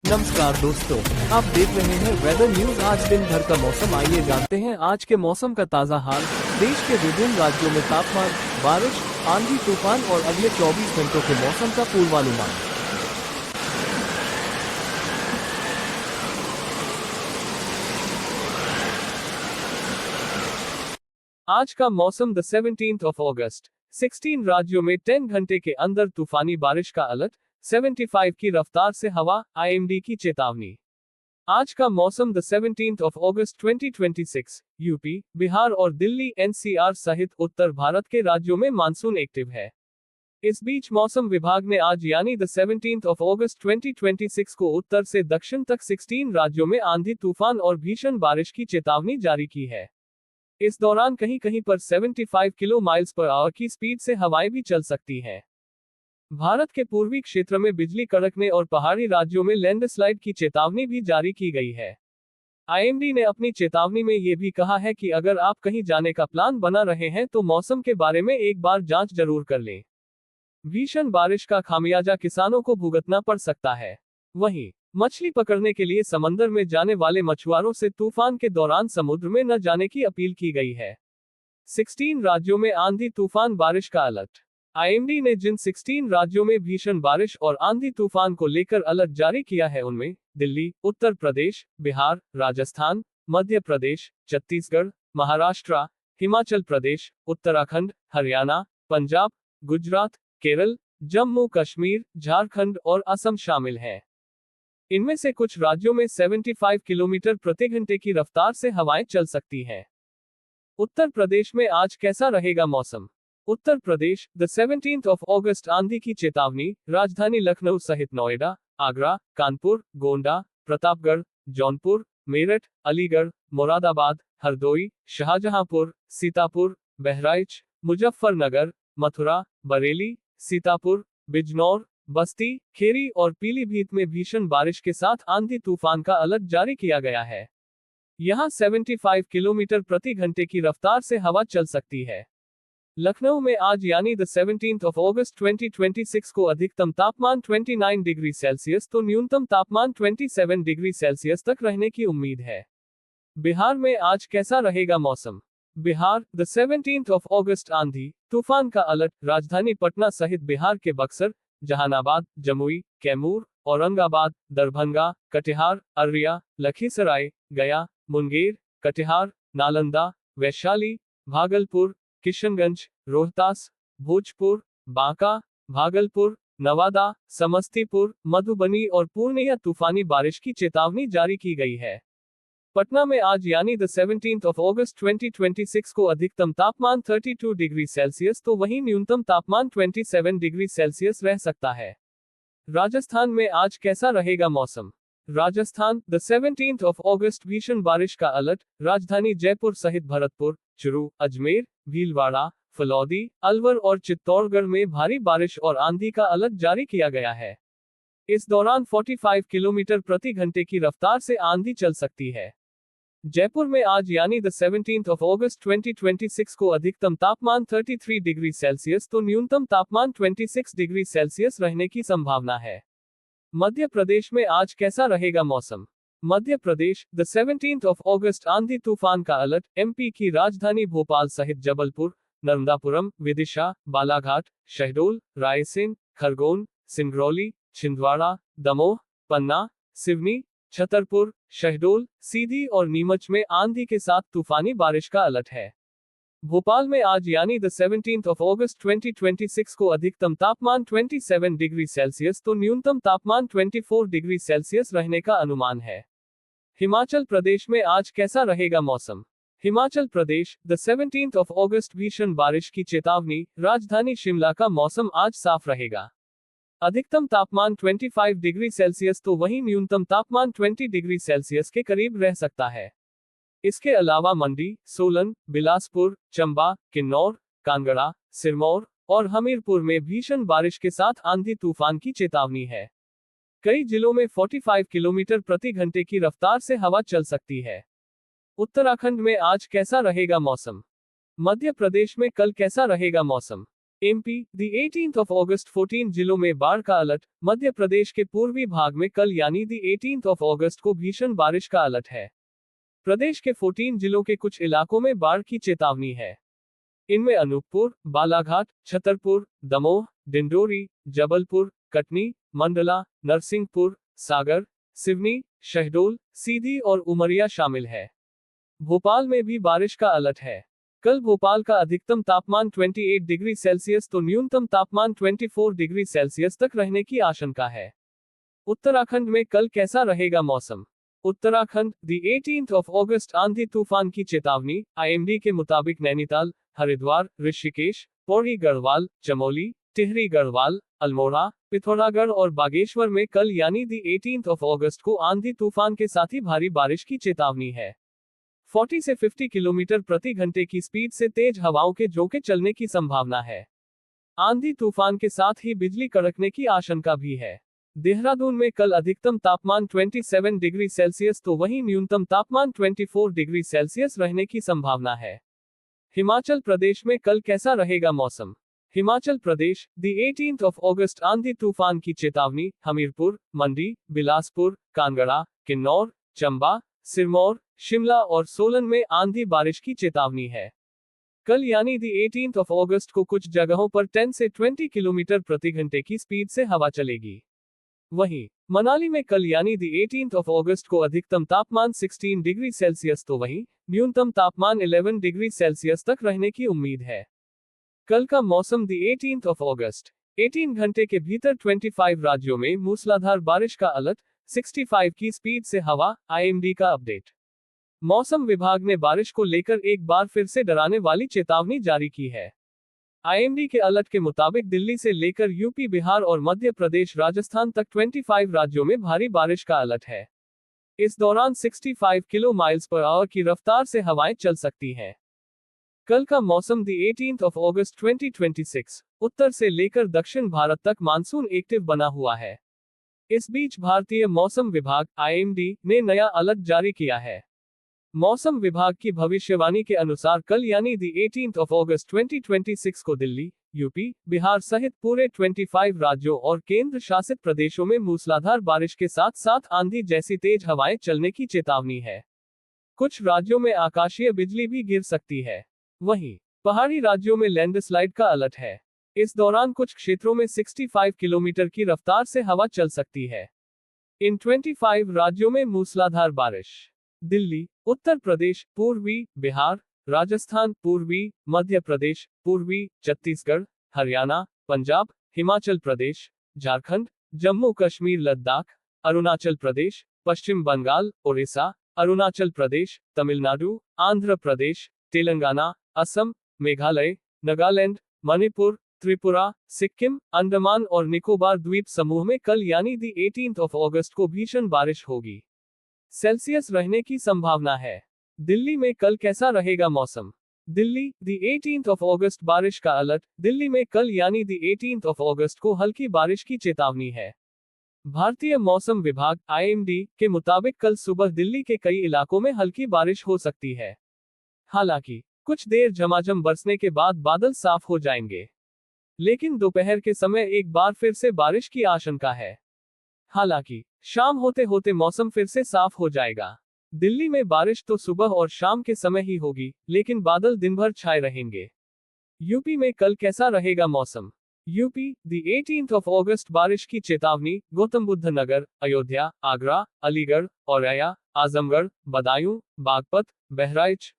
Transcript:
नमस्कार दोस्तों, आप देख रहे हैं वेदर न्यूज। आज दिन भर का मौसम, आइए जानते हैं आज के मौसम का ताज़ा हाल। देश के विभिन्न राज्यों में तापमान, बारिश, आंधी तूफान और अगले 24 घंटों के मौसम का पूर्वानुमान। आज का मौसम 17 अगस्त। 16 राज्यों में 10 घंटे के अंदर तूफानी बारिश का अलर्ट, 75 की रफ्तार से हवा, आईएमडी की चेतावनी। आज का मौसम 17 अगस्त 2026। यूपी, बिहार और दिल्ली एनसीआर सहित उत्तर भारत के राज्यों में मानसून एक्टिव है। इस बीच मौसम विभाग ने आज यानी 17 अगस्त 2026 को उत्तर से दक्षिण तक 16 राज्यों में आंधी तूफान और भीषण बारिश की चेतावनी जारी की है। इस दौरान कहीं कहीं पर 75 किलोमीटर/आवर की स्पीड से हवाएं भी चल सकती हैं। भारत के पूर्वी क्षेत्र में बिजली कड़कने और पहाड़ी राज्यों में लैंडस्लाइड की चेतावनी भी जारी की गई है। आईएमडी ने अपनी चेतावनी में ये भी कहा है कि अगर आप कहीं जाने का प्लान बना रहे हैं तो मौसम के बारे में एक बार जांच जरूर कर लें। भीषण बारिश का खामियाजा किसानों को भुगतना पड़ सकता है। वहीं मछली पकड़ने के लिए समंदर में जाने वाले मछुआरों से तूफान के दौरान समुद्र में न जाने की अपील की गई है। 16 राज्यों में आंधी तूफान बारिश का अलर्ट। आईएमडी ने जिन 16 राज्यों में भीषण बारिश और आंधी तूफान को लेकर अलर्ट जारी किया है उनमें दिल्ली, उत्तर प्रदेश, बिहार, राजस्थान, मध्य प्रदेश, छत्तीसगढ़, महाराष्ट्र, हिमाचल प्रदेश, उत्तराखंड, हरियाणा, पंजाब, गुजरात, केरल, जम्मू कश्मीर, झारखंड और असम शामिल हैं। इनमें से कुछ राज्यों में 75 किलोमीटर प्रति घंटे की रफ्तार से हवाएं चल सकती हैं। उत्तर प्रदेश में आज कैसा रहेगा मौसम? उत्तर प्रदेश 17 अगस्त आंधी की चेतावनी। राजधानी लखनऊ सहित नोएडा, आगरा, कानपुर, गोंडा, प्रतापगढ़, जौनपुर, मेरठ, अलीगढ़, मुरादाबाद, हरदोई, शाहजहांपुर, सीतापुर, बहराइच, मुजफ्फरनगर, मथुरा, बरेली, सीतापुर, बिजनौर, बस्ती, खेरी और पीलीभीत में भीषण बारिश के साथ आंधी तूफान का अलर्ट जारी किया गया है। यहां 75 किलोमीटर प्रति घंटे की रफ्तार से हवा चल सकती है। लखनऊ में आज यानी 17 अगस्त 2026 को अधिकतम तापमान 29 डिग्री सेल्सियस तो न्यूनतम तापमान 27 डिग्री सेल्सियस तक रहने की उम्मीद है। बिहार में आज कैसा रहेगा मौसम? बिहार 17 अगस्त आंधी तूफान का अलर्ट। राजधानी पटना सहित बिहार के बक्सर, जहानाबाद, जमुई, कैमूर, औरंगाबाद, दरभंगा, कटिहार, अररिया, लखीसराय, गया, मुंगेर, कटिहार, नालंदा, वैशाली, भागलपुर, किशनगंज, रोहतास, भोजपुर, बांका, भागलपुर, नवादा, समस्तीपुर, मधुबनी और पूर्णिया तूफानी बारिश की चेतावनी जारी की गई है। पटना में आज यानी 17 अगस्त 2026 को अधिकतम तापमान 32 डिग्री सेल्सियस तो वहीं न्यूनतम तापमान 27 डिग्री सेल्सियस रह सकता है। राजस्थान में आज कैसा रहेगा मौसम? राजस्थान 17 अगस्त भीषण बारिश का अलर्ट। राजधानी जयपुर सहित भरतपुर, चुरू, अजमेर, भीलवाड़ा, फलौदी, अलवर और चित्तौड़गढ़ में भारी बारिश और आंधी का अलर्ट जारी किया गया है। इस दौरान 45 किलोमीटर प्रति घंटे की रफ्तार से आंधी चल सकती है। जयपुर में आज यानी 17 अगस्त 2026 को अधिकतम तापमान 33 डिग्री सेल्सियस तो न्यूनतम तापमान 26 डिग्री सेल्सियस रहने की संभावना है। मध्य प्रदेश में आज कैसा रहेगा मौसम? मध्य प्रदेश 17 अगस्त आंधी तूफान का अलर्ट। एमपी की राजधानी भोपाल सहित जबलपुर, नर्मदापुरम, विदिशा, बालाघाट, शहडोल, रायसेन, खरगोन, सिंगरौली, छिंदवाड़ा, दमोह, पन्ना, सिवनी, छतरपुर, शहडोल, सीधी और नीमच में आंधी के साथ तूफानी बारिश का अलर्ट है। भोपाल में आज यानी 17 अगस्त 2026 को अधिकतम तापमान 27 डिग्री सेल्सियस तो न्यूनतम तापमान 24 डिग्री सेल्सियस रहने का अनुमान है। हिमाचल प्रदेश में आज कैसा रहेगा मौसम? हिमाचल प्रदेश 17 अगस्त भीषण बारिश की चेतावनी। राजधानी शिमला का मौसम आज साफ रहेगा। अधिकतम तापमान 25 डिग्री सेल्सियस तो वहीं न्यूनतम तापमान 20 डिग्री सेल्सियस के करीब रह सकता है। इसके अलावा मंडी, सोलन, बिलासपुर, चंबा, किन्नौर, कांगड़ा, सिरमौर और हमीरपुर में भीषण बारिश के साथ आंधी तूफान की चेतावनी है। कई जिलों में 45 किलोमीटर प्रति घंटे की रफ्तार से हवा चल सकती है। उत्तराखंड में आज कैसा रहेगा मौसम? मध्य प्रदेश में कल कैसा रहेगा मौसम? MP, the 18th of August 14 जिलों में बाढ़ का अलर्ट। मध्य प्रदेश के पूर्वी भाग में कल यानी द 18th of August को भीषण बारिश का अलर्ट है। प्रदेश के 14 जिलों के कुछ इलाकों में बाढ़ की चेतावनी है। इनमें अनूपपुर, बालाघाट, छतरपुर, दमोह, डिंडोरी, जबलपुर, कटनी, मंडला, नरसिंहपुर, सागर, सिवनी, शहडोल, सीधी और उमरिया शामिल है। भोपाल में भी बारिश का अलर्ट है। कल भोपाल का अधिकतम तापमान 28 डिग्री सेल्सियस तो न्यूनतम तापमान 24 डिग्री सेल्सियस तक रहने की आशंका है। उत्तराखंड में कल कैसा रहेगा मौसम? Uttarakhand, the 18th of August आंधी तूफान की चेतावनी। आईएमडी के मुताबिक नैनीताल, हरिद्वार, ऋषिकेश, पौड़ी गढ़वाल, चमोली, टिहरी गढ़वाल, अल्मोड़ा, पिथौरागढ़ और बागेश्वर में कल यानी द 18th of August को आंधी तूफान के साथ ही भारी बारिश की चेतावनी है। 40 से 50 किलोमीटर प्रति घंटे की स्पीड से तेज हवाओं के झोंके चलने की संभावना है। आंधी तूफान के साथ ही बिजली कड़कने की आशंका भी है। देहरादून में कल अधिकतम तापमान 27 डिग्री सेल्सियस तो वहीं न्यूनतम तापमान 24 डिग्री सेल्सियस रहने की संभावना है। हिमाचल प्रदेश में कल कैसा रहेगा मौसम? Himachal Pradesh, the 18th of August आंधी तूफान की चेतावनी। हमीरपुर, मंडी, बिलासपुर, कांगड़ा, किन्नौर, चंबा, सिरमौर, शिमला और सोलन में आंधी बारिश की चेतावनी है। कल यानी द 18th of August को कुछ जगहों पर 10 से 20 किलोमीटर प्रति घंटे की स्पीड से हवा चलेगी। वहीं मनाली में कल यानी द 18th of August को अधिकतम तापमान 16 डिग्री सेल्सियस तो वहीं न्यूनतम तापमान 11 डिग्री सेल्सियस तक रहने की उम्मीद है। कल का मौसम। द 18th of August 18 घंटे के भीतर 25 राज्यों में मूसलाधार बारिश का अलर्ट। 65 की स्पीड से हवा। आईएमडी का अपडेट। मौसम विभाग ने बारिश को लेकर एक बार फिर से डराने वाली चेतावनी जारी की है। आईएमडी के अलर्ट के मुताबिक दिल्ली से लेकर यूपी, बिहार और मध्य प्रदेश, राजस्थान तक 25 राज्यों में भारी बारिश का अलर्ट है। इस दौरान 65 किलो माइल्स पर आवर की रफ्तार से हवाएं चल सकती हैं। कल का मौसम। द 18th of August 2026 उत्तर से लेकर दक्षिण भारत तक मानसून एक्टिव बना हुआ है। इस बीच भारतीय मौसम विभाग आईएमडी ने नया अलर्ट जारी किया है। मौसम विभाग की भविष्यवाणी के अनुसार कल यानी द 18th of August 2026 को दिल्ली, यूपी, बिहार सहित पूरे 25 राज्यों और केंद्र शासित प्रदेशों में मूसलाधार बारिश के साथ साथ आंधी जैसी तेज हवाएं चलने की चेतावनी है। कुछ राज्यों में आकाशीय बिजली भी गिर सकती है। वहीं पहाड़ी राज्यों में लैंडस्लाइड का अलर्ट है। इस दौरान कुछ क्षेत्रों में 65 किलोमीटर की रफ्तार से हवा चल सकती है। इन 25 राज्यों में मूसलाधार बारिश। दिल्ली, उत्तर प्रदेश, पूर्वी बिहार, राजस्थान, पूर्वी मध्य प्रदेश, पूर्वी छत्तीसगढ़, हरियाणा, पंजाब, हिमाचल प्रदेश, झारखंड, जम्मू कश्मीर, लद्दाख, अरुणाचल प्रदेश, पश्चिम बंगाल, ओडिशा, अरुणाचल प्रदेश, तमिलनाडु, आंध्र प्रदेश, तेलंगाना, असम, मेघालय, नागालैंड, मणिपुर, त्रिपुरा, सिक्किम, अंडमान और निकोबार द्वीप समूह में कल यानी द 18th of August को भीषण बारिश होगी। सेल्सियस रहने की संभावना है। दिल्ली में कल कैसा रहेगा मौसम? Delhi, the 18th of August बारिश का अलर्ट। दिल्ली में कल यानी द 18th of August को हल्की बारिश की चेतावनी है। भारतीय मौसम विभाग आईएमडी के मुताबिक कल सुबह दिल्ली के कई इलाकों में हल्की बारिश हो सकती है। हालांकि कुछ देर झमाझम बरसने के बाद बादल साफ हो जाएंगे, लेकिन दोपहर के समय एक बार फिर से बारिश की आशंका है। हालांकि शाम होते होते मौसम फिर से साफ हो जाएगा। दिल्ली में बारिश तो सुबह और शाम के समय ही होगी, लेकिन बादल दिन भर छाए रहेंगे। यूपी में कल कैसा रहेगा मौसम? UP, the 18th of August बारिश की चेतावनी। गौतम बुद्ध नगर, अयोध्या, आगरा, अलीगढ़, औरैया, आजमगढ़, बदायूं, बागपत, बहराइच,